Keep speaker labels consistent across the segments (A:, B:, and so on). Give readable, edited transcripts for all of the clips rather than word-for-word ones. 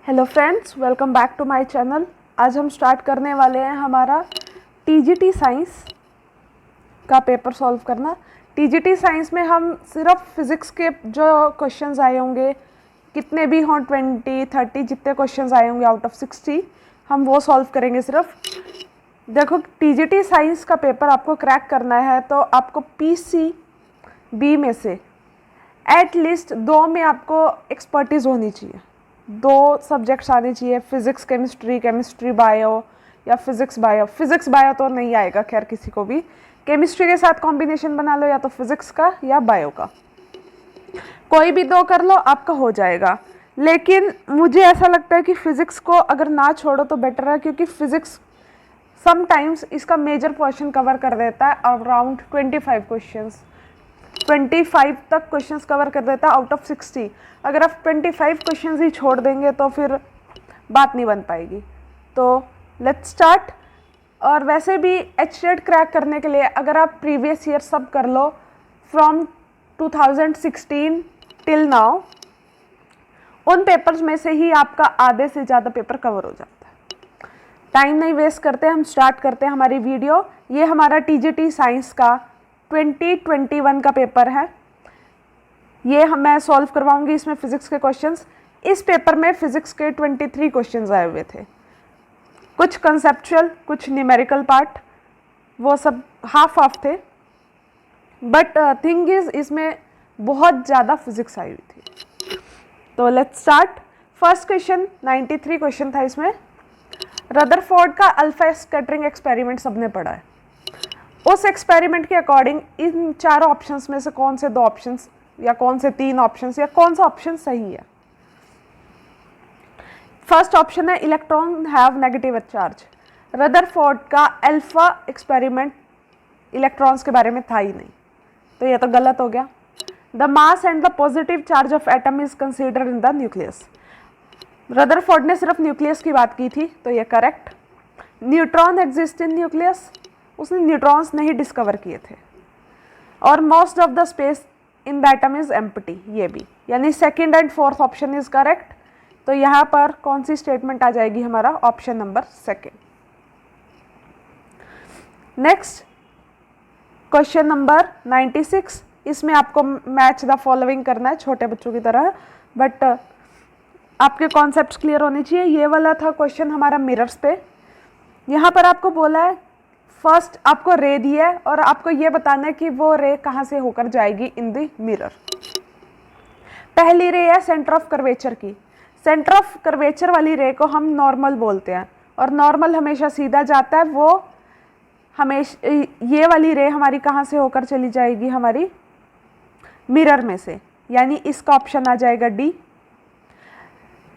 A: Hello friends, welcome back to my channel. आज हम start करने वाले हैं हमारा टीजीटी साइंस का पेपर सॉल्व करना। टीजीटी साइंस में हम सिर्फ फिज़िक्स के जो क्वेश्चंस आए होंगे, कितने भी हों 20-30 जितने क्वेश्चंस आए होंगे आउट ऑफ 60, हम वो सॉल्व करेंगे सिर्फ। देखो, टीजीटी साइंस का पेपर आपको क्रैक करना है तो आपको पीसीबी में से एटलीस्ट 2 में आपको एक्सपर्टीज़ होनी चाहिए। 2 सब्जेक्ट्स आने चाहिए, फिज़िक्स केमिस्ट्री, केमिस्ट्री बायो या फिज़िक्स बायो। फिज़िक्स बायो तो नहीं आएगा खैर किसी को भी। केमिस्ट्री के साथ कॉम्बिनेशन बना लो, या तो फिज़िक्स का या बायो का, कोई भी 2 कर लो, आपका हो जाएगा। लेकिन मुझे ऐसा लगता है कि फ़िज़िक्स को अगर ना छोड़ो तो बेटर है, क्योंकि फ़िज़िक्स समटाइम्स इसका मेजर पोर्शन कवर कर देता है। अराउंड 25 क्वेश्चंस, 25 तक क्वेश्चंस कवर कर देता है आउट ऑफ 60। अगर आप 25 क्वेश्चंस ही छोड़ देंगे तो फिर बात नहीं बन पाएगी। तो लेट्स स्टार्ट। और वैसे भी एचटेट क्रैक करने के लिए अगर आप प्रीवियस ईयर सब कर लो फ्रॉम 2016 टिल नाउ, उन पेपर्स में से ही आपका आधे से ज़्यादा पेपर कवर हो जाता है। टाइम नहीं वेस्ट करते, हम स्टार्ट करते हैं हमारी वीडियो। ये हमारा टीजीटी साइंस का 2021 का पेपर है। ये मैं सॉल्व करवाऊंगी इसमें फिज़िक्स के क्वेश्चंस। इस पेपर में फिज़िक्स के 23 क्वेश्चंस आए हुए थे, कुछ कंसेप्चुअल, कुछ न्यूमेरिकल पार्ट, वो सब हाफ हाफ थे। बट थिंग इज इसमें बहुत ज़्यादा फिज़िक्स आई हुई थी। तो let's start. First question 93 question था इसमें। रदरफोर्ड का अल्फा स्कैटरिंग एक्सपेरिमेंट सबने पढ़ा है। उस एक्सपेरिमेंट के अकॉर्डिंग इन 4 ऑप्शंस में से कौन से 2 ऑप्शंस या कौन से 3 ऑप्शंस या कौन सा ऑप्शन सही है? फर्स्ट ऑप्शन है electron have negative charge. Rutherford का अल्फा एक्सपेरिमेंट इलेक्ट्रॉन्स के बारे में था ही नहीं, तो ये तो गलत हो गया। The mass and the positive charge of atom is considered in the nucleus. Rutherford ने सिर्फ न्यूक्लियस की बात की थी, तो ये correct. Neutron exist in nucleus, उसने न्यूट्रॉन्स नहीं डिस्कवर किए थे। और most of the space in the atom is empty, ये भी, यानी second and fourth option is correct. तो यहाँ पर कौन सी स्टेटमेंट आ जाएगी? हमारा option number 2। Next question number 96। इसमें आपको मैच द फॉलोइंग करना है, छोटे बच्चों की तरह, बट आपके कॉन्सेप्ट्स क्लियर होने चाहिए। ये वाला था क्वेश्चन हमारा मिरर्स पे। यहाँ पर आपको बोला है, फर्स्ट आपको रे दिया है और आपको ये बताना है कि वो रे कहाँ से होकर जाएगी इन द मिरर। पहली रे है सेंटर ऑफ कर्वेचर की। सेंटर ऑफ कर्वेचर वाली रे को हम नॉर्मल बोलते हैं, और नॉर्मल हमेशा सीधा जाता है। वो हमेशा ये वाली रे हमारी कहाँ से होकर चली जाएगी? हमारी मिरर में से, यानी इसका ऑप्शन आ जाएगा डी।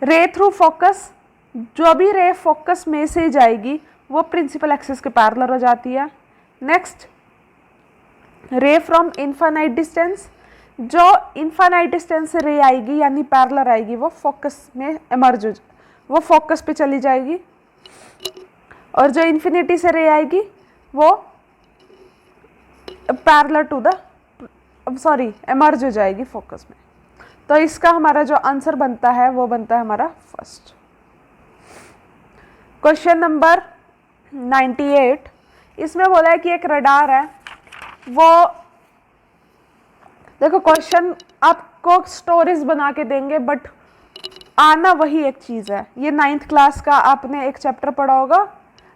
A: रे थ्रू फोकस, जो भी रे फोकस में से जाएगी वो प्रिंसिपल एक्सिस के पैरेलल हो जाती है। नेक्स्ट, रे फ्रॉम इनफाइनाइट डिस्टेंस, जो इनफाइनाइट डिस्टेंस से रे आएगी यानी पैरेलल आएगी, वो फोकस में इमर्ज हो, वो फोकस पे चली जाएगी। और जो इन्फिनिटी से रे आएगी वो पैरेलल टू द इमर्ज हो जाएगी फोकस में। तो इसका हमारा जो आंसर बनता है वो बनता है हमारा फर्स्ट। Question number 98। इसमें बोला है कि एक रडार है, वो देखो क्वेश्चन आपको स्टोरीज बना के देंगे बट आना वही एक चीज़ है। ये 9th क्लास का आपने एक चैप्टर पढ़ा होगा,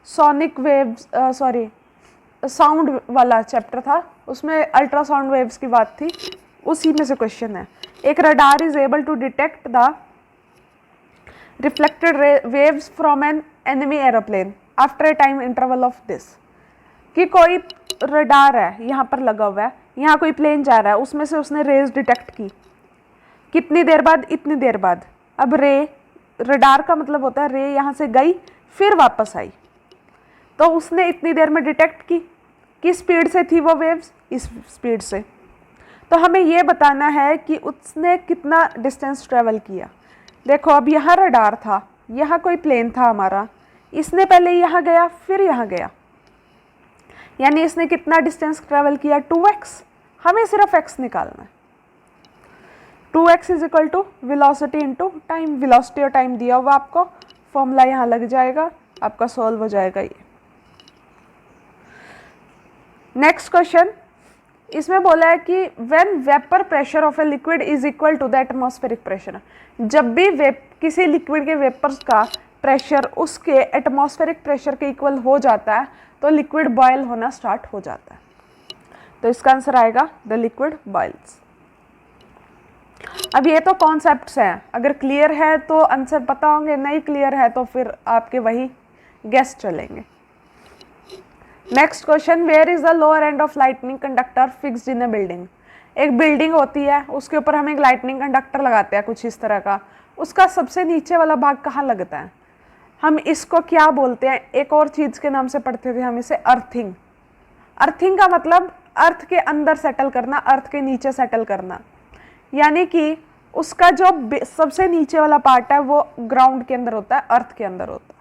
A: सोनिक वेव्स, साउंड वाला चैप्टर था, उसमें अल्ट्रासाउंड वेव्स की बात थी, उसी में से क्वेश्चन है। एक radar is able to detect the reflected waves from an enemy aeroplane after a time interval of this. कि कोई रडार है यहाँ पर लगा हुआ है, यहाँ कोई प्लेन जा रहा है, उसमें से उसने रेज डिटेक्ट की, कितनी देर बाद? इतनी देर बाद। अब रडार का मतलब होता है रे यहाँ से गई फिर वापस आई, तो उसने इतनी देर में डिटेक्ट की। किस स्पीड से थी वो वेव्स? इस स्पीड से। तो हमें ये बताना है कि उसने कितना डिस्टेंस ट्रेवल किया। देखो, अब यहाँ रडार था, यहाँ कोई प्लेन था हमारा, इसने पहले यहाँ गया फिर यहाँ गया, यानी इसने कितना डिस्टेंस ट्रेवल किया? 2x। हमें सिर्फ x निकालना है। 2x is equal to velocity into time, velocity और टाइम दिया हुआ आपको, फॉर्मूला यहाँ लग जाएगा, आपका सॉल्व हो जाएगा ये। नेक्स्ट क्वेश्चन, इसमें बोला है कि when vapour pressure of a liquid is equal to the atmospheric pressure, जब भी किसी लिक्विड के वेपर्स का प्रेशर उसके एटमॉस्फेरिक प्रेशर के इक्वल हो जाता है तो लिक्विड बॉयल होना स्टार्ट हो जाता है। तो इसका आंसर आएगा द लिक्विड बॉयल्स। अब ये तो कॉन्सेप्ट्स हैं, अगर क्लियर है तो आंसर पता होंगे, नहीं क्लियर है तो फिर आपके वही गेस चलेंगे। Next question, where is the lower end of lightning conductor fixed in a building. एक बिल्डिंग होती है, उसके ऊपर हम एक लाइटनिंग कंडक्टर लगाते हैं कुछ इस तरह का, उसका सबसे नीचे वाला भाग कहाँ लगता है, हम इसको क्या बोलते हैं, एक और चीज के नाम से पढ़ते थे हम इसे, अर्थिंग। अर्थिंग का मतलब अर्थ के अंदर सेटल करना, अर्थ के नीचे सेटल करना, यानी कि उसका जो सबसे नीचे वाला पार्ट है वो ग्राउंड के अंदर होता है, अर्थ के अंदर होता है।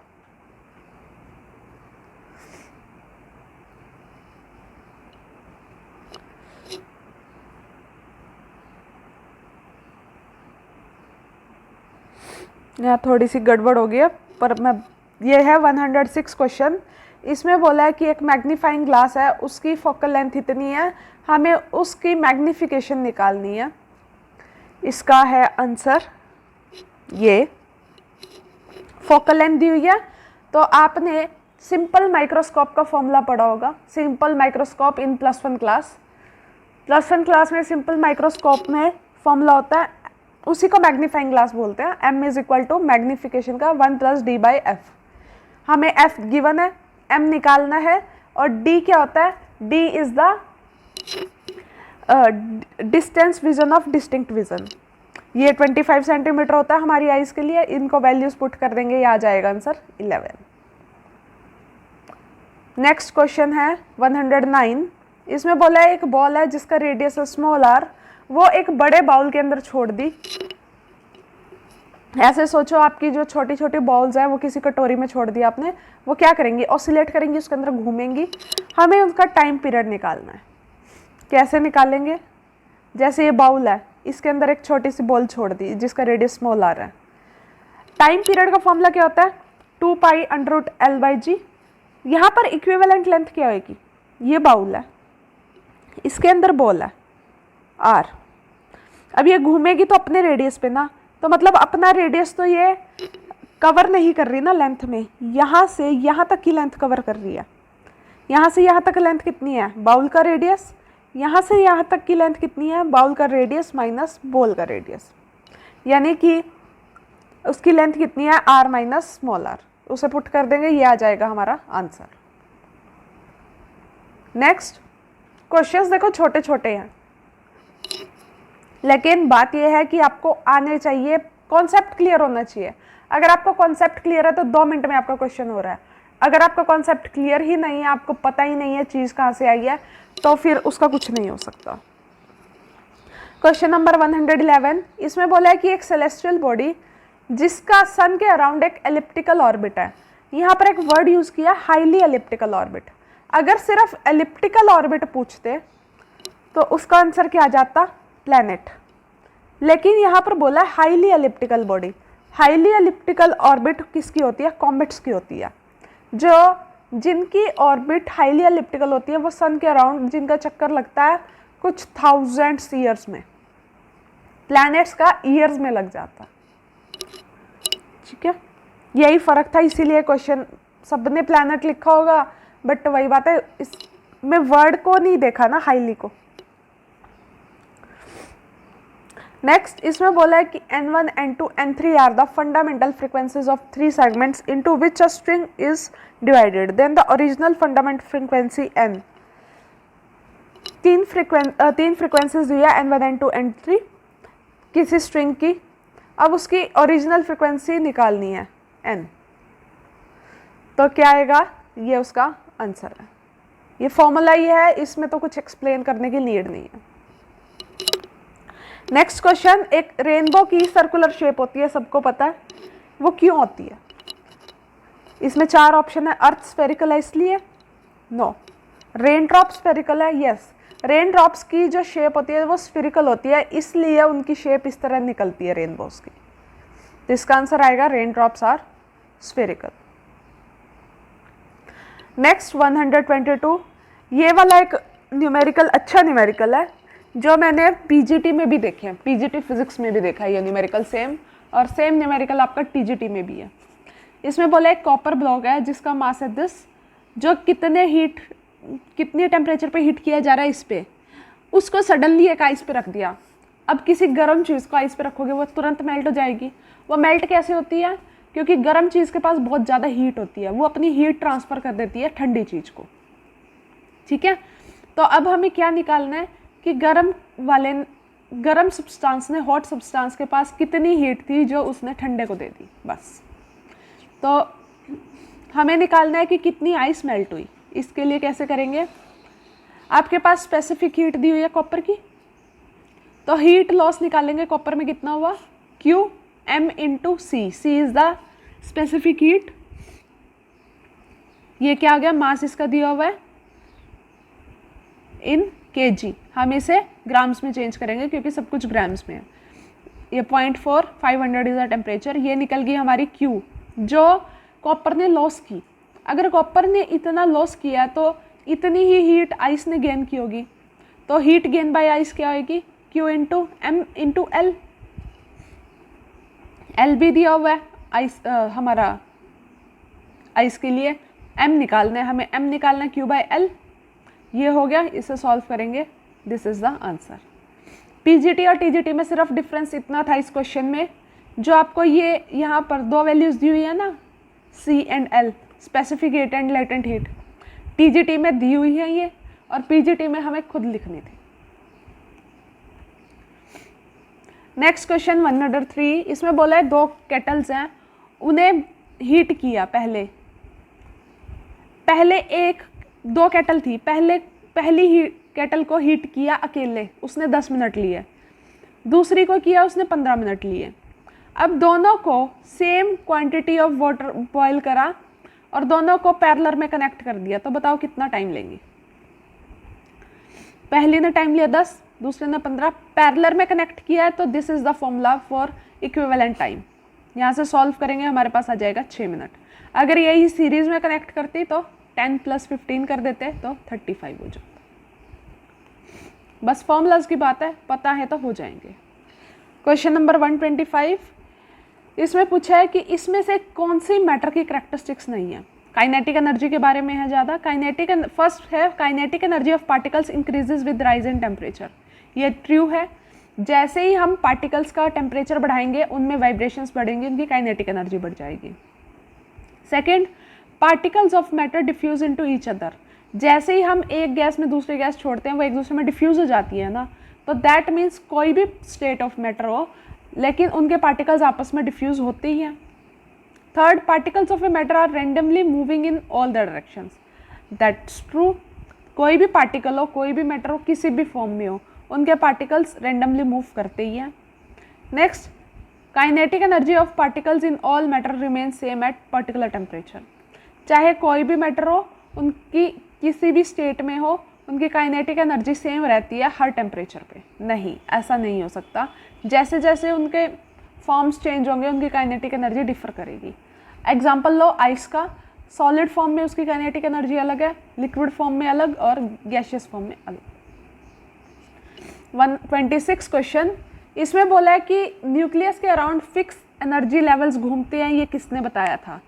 A: यहाँ थोड़ी सी गड़बड़ हो गई है, पर मैं, ये है 106 क्वेश्चन। इसमें बोला है कि एक मैग्नीफाइंग ग्लास है, उसकी फोकल लेंथ इतनी है, हमें उसकी मैग्नीफिकेशन निकालनी है। इसका है आंसर ये, फोकल लेंथ दी हुई है तो आपने सिंपल माइक्रोस्कोप का फॉर्मूला पढ़ा होगा, simple microscope in +1 class. +1 class में सिंपल माइक्रोस्कोप में फॉर्मूला होता है, उसी को मैग्नीफाइंग ग्लास बोलते हैं। m is equal to magnification का 1 + d/f। हमें f गिवन है, m निकालना है, और d क्या होता है, d is the distance vision of distinct vision. ये 25 सेंटीमीटर होता है हमारी आइज के लिए, इनको वैल्यूज पुट कर देंगे, ये आ जाएगा आंसर 11। नेक्स्ट क्वेश्चन है 109। इसमें बोला है एक बॉल है जिसका रेडियस स्मॉल r, वो एक बड़े बाउल के अंदर छोड़ दी। ऐसे सोचो आपकी जो छोटी छोटी बॉल्स हैं वो किसी कटोरी में छोड़ दी आपने, वो क्या करेंगी, ऑसिलेट करेंगी, उसके अंदर घूमेंगी। हमें उनका टाइम पीरियड निकालना है। कैसे निकालेंगे, जैसे ये बाउल है, इसके अंदर एक छोटी सी बॉल छोड़ दी जिसका रेडियस स्मॉल आ रहा है। टाइम पीरियड का फॉर्मूला क्या होता है, 2π√L/g। यहाँ पर इक्विवेलेंट लेंथ क्या होगी, ये बाउल है, इसके अंदर बॉल है r। अब ये घूमेगी तो अपने रेडियस पे ना, तो मतलब अपना रेडियस तो ये कवर नहीं कर रही ना लेंथ में, यहाँ से यहाँ तक की लेंथ कवर कर रही है। यहाँ से यहाँ तक लेंथ कितनी है, बाउल का रेडियस, यहाँ से यहाँ तक की लेंथ कितनी है, बाउल का रेडियस माइनस बॉल का रेडियस, यानी कि उसकी लेंथ कितनी है, r माइनस स्मॉल r। उसे पुट कर देंगे, ये आ जाएगा हमारा आंसर। नेक्स्ट क्वेश्चंस देखो छोटे छोटे हैं, लेकिन बात यह है कि आपको आने चाहिए, कॉन्सेप्ट क्लियर होना चाहिए। अगर आपको कॉन्सेप्ट क्लियर है तो 2 मिनट में आपका क्वेश्चन हो रहा है। अगर आपका कॉन्सेप्ट क्लियर ही नहीं है, आपको पता ही नहीं है चीज़ कहाँ से आई है, तो फिर उसका कुछ नहीं हो सकता। क्वेश्चन नंबर 111, इसमें बोला है कि एक सेलेस्टियल बॉडी जिसका सन के अराउंड एक एलिप्टिकल ऑर्बिट है, यहाँ पर एक वर्ड यूज किया हाईली एलिप्टिकल ऑर्बिट। अगर सिर्फ एलिप्टिकल ऑर्बिट पूछते तो उसका आंसर क्या आ जाता, प्लैनेट। लेकिन यहाँ पर बोला है highly elliptical body. Highly elliptical orbit किसकी होती है, कॉमेट्स की होती है। जो जिनकी ऑर्बिट हाईली एलिप्टिकल होती है वो सन के अराउंड जिनका चक्कर लगता है कुछ 1000 ईयर्स में, प्लैनेट्स का ईयर्स में लग जाता। ठीक है, यही फर्क था, इसीलिए क्वेश्चन सबने प्लैनेट लिखा होगा, बट वही बात है इसमें वर्ड को नहीं देखा ना, हाईली को। नेक्स्ट इसमें बोला है कि N1, N2, N3 are the fundamental frequencies of 3 segments into which a string is divided, then the original fundamental frequency N। तीन फ्रीक्वेंसीज दी है N1, N2, N3 किसी स्ट्रिंग की। अब उसकी ओरिजिनल फ्रीक्वेंसी निकालनी है N, तो क्या आएगा, ये उसका आंसर है। ये फॉर्मूला ये है, इसमें तो कुछ एक्सप्लेन करने की नीड नहीं है। नेक्स्ट क्वेश्चन, एक रेनबो की सर्कुलर शेप होती है, सबको पता है, वो क्यों होती है। इसमें 4 ऑप्शन है। अर्थ स्फेरिकल है इसलिए, नो। रेन ड्रॉप स्फेरिकल है, यस। रेन ड्रॉप्स की जो शेप होती है वो स्फेरिकल होती है, इसलिए उनकी शेप इस तरह निकलती है रेनबोस की। तो इसका आंसर आएगा rain drops are spherical. Next 122, ये वाला एक न्यूमेरिकल, अच्छा न्यूमेरिकल है जो मैंने पीजीटी में भी देखे हैं, पीजीटी फिजिक्स में भी देखा है ये न्यूमेरिकल सेम, और सेम न्यूमेरिकल आपका टीजीटी में भी है। इसमें बोला एक कॉपर ब्लॉक है जिसका मास है 10, जो कितने टेम्परेचर पे हीट किया जा रहा है इस पे, उसको सडनली एक आइस पे रख दिया। अब किसी गर्म चीज़ को आइस पे रखोगे वो तुरंत मेल्ट हो जाएगी। वो मेल्ट कैसे होती है? क्योंकि गर्म चीज़ के पास बहुत ज़्यादा हीट होती है, वो अपनी हीट ट्रांसफ़र कर देती है ठंडी चीज़ को। ठीक है, तो अब हमें क्या निकालना है कि गर्म सब्सटेंस ने हॉट सब्सटेंस के पास कितनी हीट थी जो उसने ठंडे को दे दी, बस। तो हमें निकालना है कि कितनी आइस मेल्ट हुई। इसके लिए कैसे करेंगे? आपके पास स्पेसिफिक हीट दी हुई है कॉपर की, तो हीट लॉस निकालेंगे कॉपर में कितना हुआ, Q m into C. C is the specific heat. ये क्या आ गया? मास इसका दिया हुआ है इन kg, हम इसे ग्राम्स में चेंज करेंगे क्योंकि सब कुछ ग्राम्स में है। ये 0.4, 500 इज द टेम्परेचर। ये निकल गई हमारी Q जो कॉपर ने लॉस की। अगर कॉपर ने इतना लॉस किया तो इतनी ही हीट आइस ने गेन की होगी, तो हीट गेन बाय आइस क्या होगी? Q into M into L. L भी दिया हुआ है आइस, हमारा आइस के लिए m निकालना है, हमें m निकालना है Q बाय एल। ये हो गया, इसे सॉल्व करेंगे, this is the answer. PGT और टीजीटी में सिर्फ डिफरेंस इतना था इस क्वेश्चन में, जो आपको ये यहाँ पर दो वैल्यूज दी हुई है ना, C and L, specific heat and latent heat, TGT में दी हुई है ये, और पीजीटी में हमें खुद लिखनी थी। नेक्स्ट क्वेश्चन 103, इसमें बोला है दो केटल्स हैं, उन्हें हीट किया। पहले दो केटल थी, पहली केटल को हीट किया अकेले, उसने 10 मिनट लिए, दूसरी को किया उसने 15 मिनट लिए। अब दोनों को same quantity of water boil करा और दोनों को पैरेलल में कनेक्ट कर दिया, तो बताओ कितना टाइम लेंगे? पहली ने टाइम लिया 10, दूसरे ने 15, पैरेलल में कनेक्ट किया है, तो this is the formula for equivalent time. यहाँ से सॉल्व करेंगे, हमारे पास आ जाएगा 6 मिनट। अगर यही सीरीज में कनेक्ट करती तो 10 + 15 कर देते तो 35 हो जाता। बस फॉर्मूलाज की बात है, पता है तो हो जाएंगे। क्वेश्चन नंबर 125, इसमें पूछा है कि इसमें से कौन सी मैटर की करैक्टरिस्टिक्स नहीं है। काइनेटिक एनर्जी के बारे में है ज़्यादा। फर्स्ट है kinetic energy of particles increases with rise in temperature. ये ट्रू है, जैसे ही हम पार्टिकल्स का टेम्परेचर बढ़ाएंगे उनमें वाइब्रेशंस बढ़ेंगे, उनकी काइनेटिक एनर्जी बढ़ जाएगी। Second, particles of matter diffuse into each other. जैसे ही हम एक गैस में दूसरी गैस छोड़ते हैं वो एक दूसरे में डिफ्यूज हो जाती है ना, तो दैट मीन्स कोई भी स्टेट ऑफ मैटर हो लेकिन उनके पार्टिकल्स आपस में डिफ्यूज होते ही हैं। Third, particles of a matter are randomly moving in all the directions. That's true, कोई भी पार्टिकल हो, कोई भी मैटर हो, किसी भी फॉर्म में हो, उनके पार्टिकल्स रेंडमली मूव करते ही हैं। Next, kinetic energy of particles in all matter remain same at particular temperature. चाहे कोई भी मैटर हो, उनकी किसी भी स्टेट में हो, उनकी काइनेटिक एनर्जी सेम रहती है हर टेम्परेचर पे? नहीं, ऐसा नहीं हो सकता। जैसे जैसे उनके फॉर्म्स चेंज होंगे उनकी काइनेटिक एनर्जी डिफर करेगी। एग्जाम्पल लो आइस का, सॉलिड फॉर्म में उसकी काइनेटिक एनर्जी अलग है, लिक्विड फॉर्म में अलग और गैसियस फॉर्म में अलग। 126 क्वेश्चन, इसमें बोला है कि न्यूक्लियस के अराउंड फिक्स एनर्जी लेवल्स घूमते हैं, ये किसने बताया था?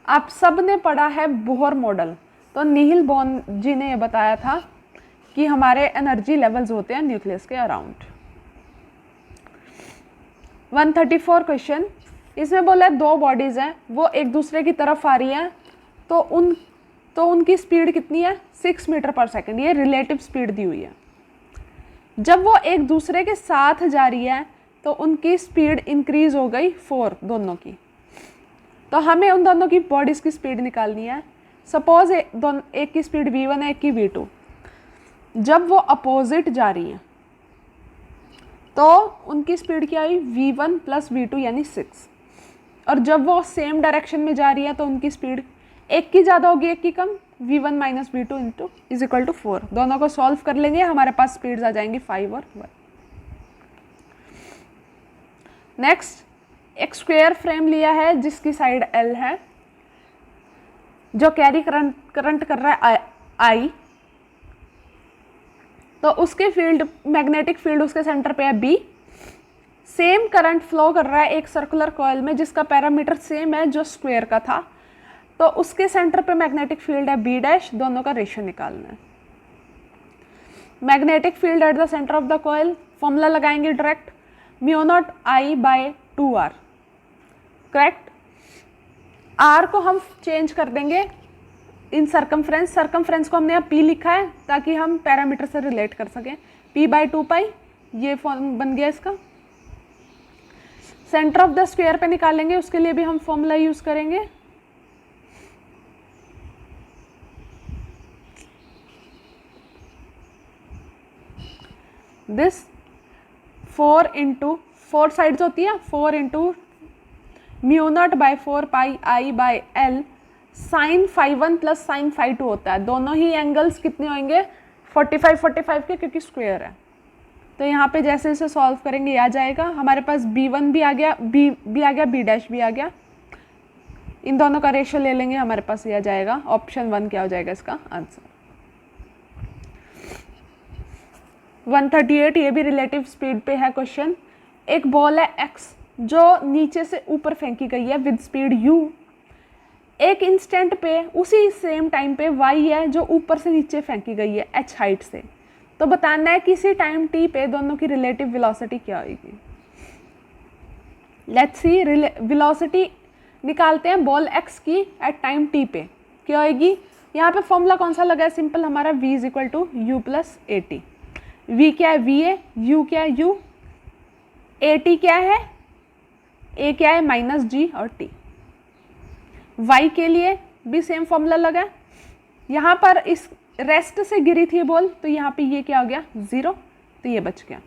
A: आप सब ने पढ़ा है बोहर मॉडल, तो नील बोर जी ने ये बताया था कि हमारे एनर्जी लेवल्स होते हैं न्यूक्लियस के अराउंड। 134 क्वेश्चन, इसमें बोला है दो बॉडीज़ हैं, वो एक दूसरे की तरफ आ रही हैं, तो उनकी स्पीड कितनी है? 6 मीटर पर सेकेंड। ये रिलेटिव स्पीड दी हुई है। जब वो एक दूसरे के साथ जा रही है तो उनकी स्पीड इंक्रीज हो गई 4 दोनों की। तो हमें उन दोनों की बॉडीज़ की स्पीड निकालनी है। सपोज एक की स्पीड v1 है, एक की v2। जब वो अपोजिट जा रही हैं तो उनकी स्पीड क्या आई? v1 + v2 यानी 6। और जब वो सेम डायरेक्शन में जा रही है तो उनकी स्पीड एक की ज़्यादा होगी एक की कम, v1 minus v2 into is equal to 4। दोनों को सॉल्व कर लेंगे, हमारे पास स्पीड्स आ जाएंगी 5 और 1। नेक्स्ट, एक स्क्वायर फ्रेम लिया है जिसकी साइड L है, जो कैरी करंट कर रहा है I, तो उसके फील्ड, मैग्नेटिक फील्ड उसके सेंटर पे है B। सेम करंट फ्लो कर रहा है एक सर्कुलर कॉइल में जिसका पैरामीटर सेम है जो स्क्वायर का था, तो उसके सेंटर पे मैग्नेटिक फील्ड है B डैश। दोनों का रेशियो निकालना है। Magnetic field at the centre of the coil, formula लगाएंगे direct, mu naught I by 2R, correct. R को हम चेंज कर देंगे इन सर्कमफ्रेंस। सर्कमफ्रेंस को हमने यहाँ P लिखा है ताकि हम पैरामीटर से रिलेट कर सकें। P बाय 2 पाई, ये फॉर्म बन गया इसका। सेंटर ऑफ द स्क्वायर पे निकालेंगे, उसके लिए भी हम फॉर्मूला यूज करेंगे। दिस 4 इंटू 4 साइड्स होती है, 4 into mu naught by 4 pi I by L sine phi 1 plus sine phi 2 होता है। दोनों ही एंगल्स कितने होंगे? 45 के, क्योंकि स्क्वायर है। तो यहाँ पे जैसे इसे सॉल्व करेंगे ये आ जाएगा। हमारे पास B1 भी आ गया, B भी आ गया, B डैश भी आ गया। इन दोनों का रेशियो ले लेंगे, हमारे पास ये आ जाएगा। ऑप्शन 1 क्या हो जाएगा इसका आंसर? 138, ये भी रिलेटिव स्पीड पे है क्वेश्चन। एक बॉल है X जो नीचे से ऊपर फेंकी गई है विद स्पीड U। एक इंस्टेंट पे उसी सेम टाइम पे Y है जो ऊपर से नीचे फेंकी गई है H हाइट से। तो बताना है किसी टाइम t पे दोनों की रिलेटिव वेलोसिटी क्या होगी। लेट्स सी, वेलोसिटी निकालते हैं बॉल x की एट टाइम t पे, क्या होगी? यहाँ पे फॉर्मूला कौन सा लगा है? सिंपल, हमारा v is equal to U plus A T. v क्या है? v है। u क्या है? u। ए टी क्या है? a क्या है? माइनस जी और t। y के लिए भी सेम फॉर्मूला लगा है। यहाँ पर इस रेस्ट से गिरी थी बॉल, तो यहाँ पे ये क्या हो गया? 0, तो ये बच गया।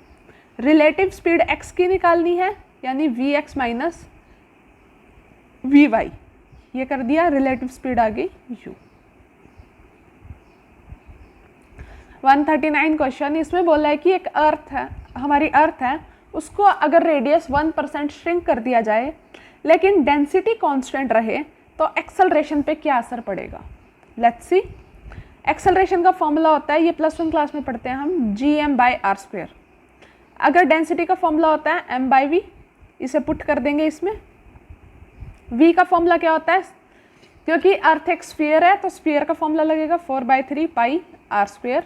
A: रिलेटिव स्पीड x की निकालनी है, यानी vx माइनस vy, ये कर दिया। रिलेटिव स्पीड आ गई u। 139 क्वेश्चन, इसमें बोला है कि एक अर्थ है, हमारी अर्थ है, उसको अगर रेडियस 1% श्रिंक कर दिया जाए लेकिन डेंसिटी कांस्टेंट रहे तो एक्सेलरेशन पे क्या असर पड़ेगा। लेट्स सी, एक्सेलरेशन का फॉर्मूला होता है, ये +1 क्लास में पढ़ते हैं हम, gm/r²। अगर डेंसिटी का फॉर्मूला होता है m/v, इसे पुट कर देंगे इसमें। v का फॉर्मूला क्या होता है? क्योंकि अर्थ एक स्फीयर है तो स्फीयर का फॉर्मूला लगेगा 4/3 पाई r²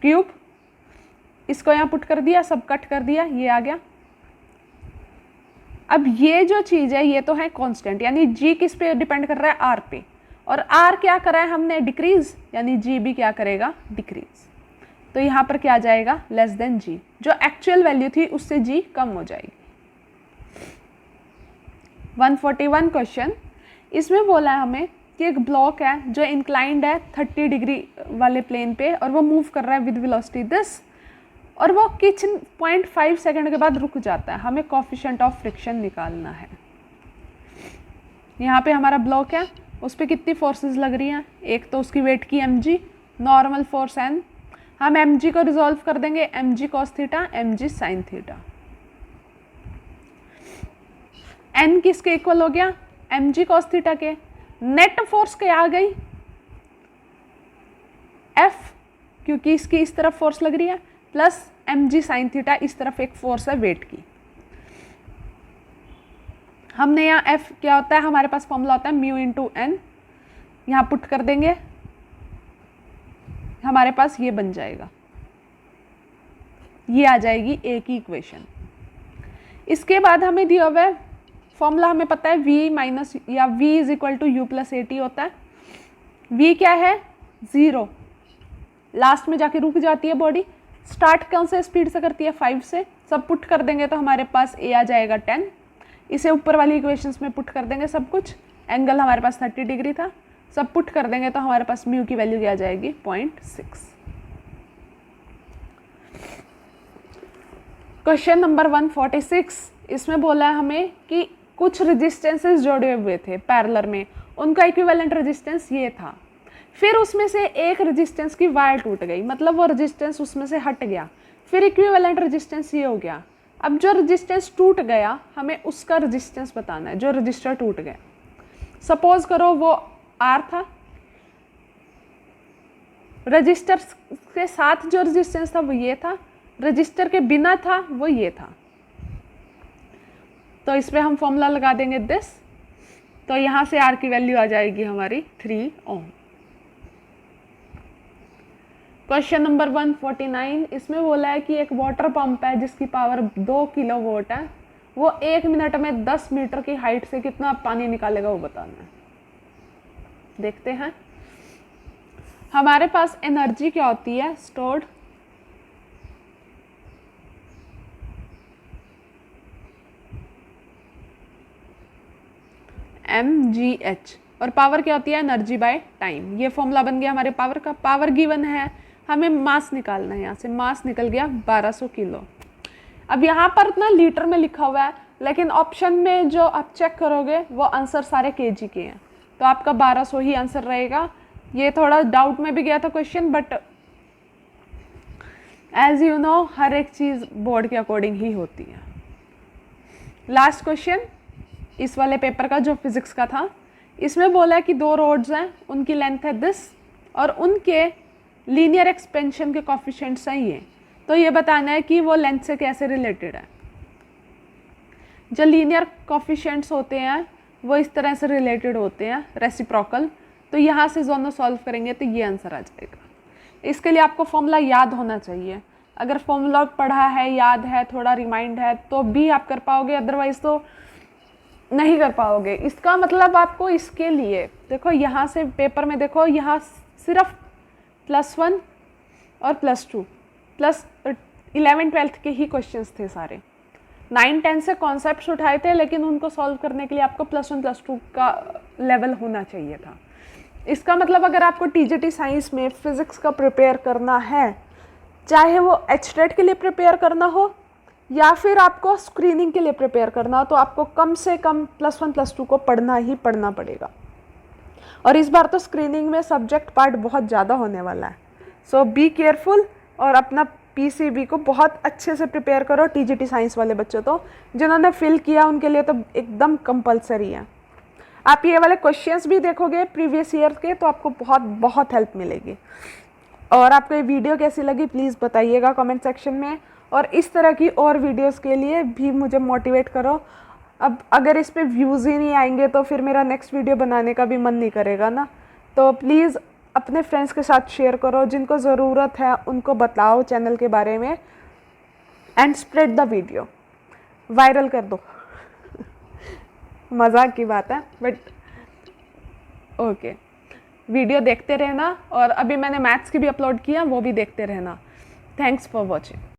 A: क्यूब। इसको यहाँ पुट कर दिया, सब कट कर दिया, ये आ गया। अब ये जो चीज़ है ये तो है कांस्टेंट, यानी g किस पे डिपेंड कर रहा है? r पे। और r क्या करा है हमने? डिक्रीज, यानी g भी क्या करेगा? डिक्रीज। तो यहाँ पर क्या आ जाएगा? Less than g। जो एक्चुअल वैल्यू थी उससे g कम हो जाएगी। 141 क्वेश्चन, इसमें बोला है हमें कि एक ब्लॉक है जो इंक्लाइंड है 30 डिग्री वाले प्लेन पे और वो मूव कर रहा है विद वेलोसिटी दिस, और वो कुछ 0.5 सेकंड के बाद रुक जाता है। हमें कोफिशिएंट ऑफ फ्रिक्शन निकालना है। यहाँ पे हमारा ब्लॉक है, उस पर कितनी फोर्सेस लग रही हैं? एक तो उसकी वेट की mg, नॉर्मल फोर्स n। हम mg को रिजॉल्व कर देंगे, mg cos theta, mg sin theta. n किसके इक्वल हो गया? mg cos थीटा के। नेट फोर्स क्या आ गई? F, क्योंकि इसकी इस तरफ फोर्स लग रही है, प्लस mg sin थीटा, इस तरफ एक फोर्स है वेट की। हमने यहाँ F क्या होता है? हमारे पास फॉर्मूला होता है म्यू इंटू एन, यहाँ पुट कर देंगे, हमारे पास ये बन जाएगा, ये आ जाएगी ए की इक्वेशन। इसके बाद हमें दिया हुआ है फॉर्मूला, हमें पता है v माइनस या v is equal to U plus A T होता है। v क्या है? 0, लास्ट में जाके रुक जाती है बॉडी। स्टार्ट कौन से स्पीड से करती है? 5 से। सब पुट कर देंगे तो हमारे पास a आ जाएगा 10। इसे ऊपर वाली इक्वेशंस में पुट कर देंगे सब कुछ। एंगल हमारे पास 30 डिग्री था, सब पुट कर देंगे तो हमारे पास म्यू की वैल्यू क्या आ जाएगी? 0.6। क्वेश्चन नंबर 146, इसमें बोला है हमें कि कुछ रेजिस्टेंसेस जोड़े हुए थे पैरेलल में, उनका इक्विवेलेंट रेजिस्टेंस ये था। फिर उसमें से एक रेजिस्टेंस की वायर टूट गई, मतलब वो रेजिस्टेंस उसमें से हट गया, फिर इक्विवेलेंट रेजिस्टेंस ये हो गया। अब जो रेजिस्टेंस टूट गया हमें उसका रेजिस्टेंस बताना है, जो रजिस्टर टूट गया। सपोज करो वो आर था, रजिस्टर के साथ जो रेजिस्टेंस था वो ये था, रजिस्टर के बिना था वो ये था। तो इस पर हम फॉर्मूला लगा देंगे दिस, तो यहाँ से आर की वैल्यू आ जाएगी हमारी 3 ओम। क्वेश्चन नंबर 149, इसमें बोला है कि एक वाटर पंप है जिसकी पावर 2 किलोवाट है, वो 1 मिनट में 10 मीटर की हाइट से कितना पानी निकालेगा वो बताना है। देखते हैं हमारे पास एनर्जी क्या होती है स्टोर्ड, mgh, और पावर क्या होती है एनर्जी बाय टाइम। ये फॉर्मूला बन गया हमारे पावर का। पावर गिवन है, हमें मास निकालना है, यहाँ से मास निकल गया 1200 किलो। अब यहाँ पर ना लीटर में लिखा हुआ है, लेकिन ऑप्शन में जो आप चेक करोगे वो आंसर सारे केजी के हैं, तो आपका 1200 ही आंसर रहेगा। ये थोड़ा डाउट में भी गया था question, but as you know हर एक चीज़ बोर्ड के अकॉर्डिंग ही होती है। लास्ट क्वेश्चन इस वाले पेपर का जो फिजिक्स का था, इसमें बोला है कि 2 रोड्स हैं, उनकी लेंथ है दिस और उनके लीनियर एक्सपेंशन के कोफिशिएंट्स हैं ये। तो ये बताना है कि वो लेंथ से कैसे रिलेटेड है। जो लीनियर कोफिशिएंट्स होते हैं वो इस तरह से रिलेटेड होते हैं, रेसिप्रोकल। तो यहाँ से दोनों सॉल्व करेंगे तो ये आंसर आ जाएगा। इसके लिए आपको फॉर्मूला याद होना चाहिए। अगर फॉर्मूला पढ़ा है, याद है, थोड़ा रिमाइंड है तो भी आप कर पाओगे, अदरवाइज तो नहीं कर पाओगे। इसका मतलब आपको इसके लिए देखो, यहाँ से पेपर में देखो, यहाँ सिर्फ +1 और +2 प्लस 11 12 के ही क्वेश्चंस थे सारे। 9 10 से कॉन्सेप्ट्स उठाए थे, लेकिन उनको सॉल्व करने के लिए आपको +1 +2 का लेवल होना चाहिए था। इसका मतलब अगर आपको टीजीटी साइंस में फिज़िक्स का प्रिपेयर करना है, चाहे वो HTET के लिए प्रिपेयर करना हो या फिर आपको स्क्रीनिंग के लिए प्रिपेयर करना हो, तो आपको कम से कम +1 +2 को पढ़ना ही पढ़ना पड़ेगा। और इस बार तो स्क्रीनिंग में सब्जेक्ट पार्ट बहुत ज़्यादा होने वाला है। सो बी केयरफुल और अपना PCB को बहुत अच्छे से प्रिपेयर करो। टीजीटी साइंस वाले बच्चों, तो जिन्होंने फिल किया उनके लिए तो एकदम कंपलसरी है। आप ये वाले क्वेश्चंस भी देखोगे प्रीवियस ईयर के, तो आपको बहुत बहुत हेल्प मिलेगी। और आपको ये वीडियो कैसी लगी प्लीज़ बताइएगा कमेंट सेक्शन में, और इस तरह की और वीडियोस के लिए भी मुझे मोटिवेट करो। अब अगर इस पे व्यूज़ ही नहीं आएंगे तो फिर मेरा नेक्स्ट वीडियो बनाने का भी मन नहीं करेगा ना। तो प्लीज़ अपने फ्रेंड्स के साथ शेयर करो, जिनको ज़रूरत है उनको बताओ चैनल के बारे में, and spread the video, viral कर दो। मजाक की बात है, बट ओके। वीडियो देखते रहना, और अभी मैंने मैथ्स की भी अपलोड किया, वो भी देखते रहना। Thanks for watching.